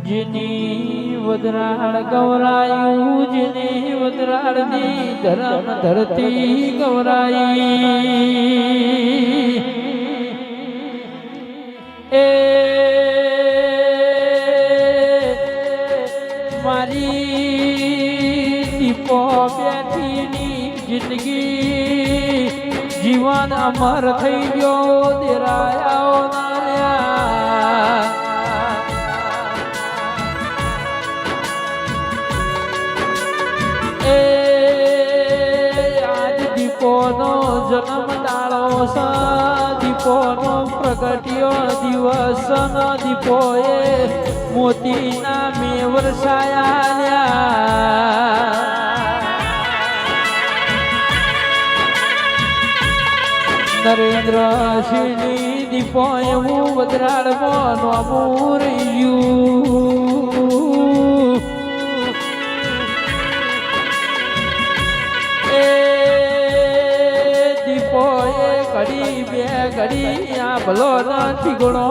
जिनी वदराळ गौरायू जिनी वदराळनी धरम धरती गौराई ए मारी दीपो बेठीनी जिंदगी जीवन अमर थई गयो देरायाओ नाल्या जन्म डाळो सा दीपो नो प्रगट्यो दिवस न दीपो मोती ना मे वर्षाया नरेंद्र शिनी दीपो एवं वदराळ नो मोरयू घड़ी बे घड़ी आ भलो न गुणो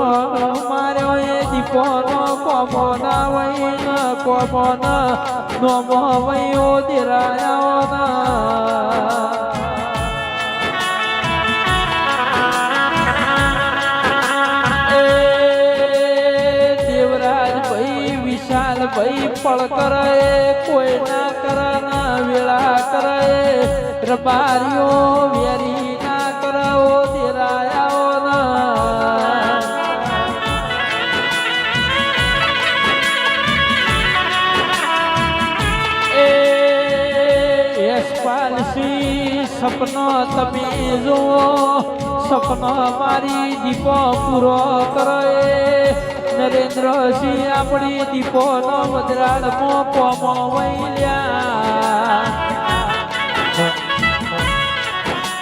मारो ये दीपो नो कोमो ना वही न कोमो न नोमो वयो दिरायो ना देवराज भाई विशाल भाई पल करे कोई ना करे ना वेला करे रबारियो वेरी सपनो तमे जो सपनो मारी दीपो पूरो करे नरेंद्र सिंह अपनी दीपो नो वदराळ मो पोमो वैल्या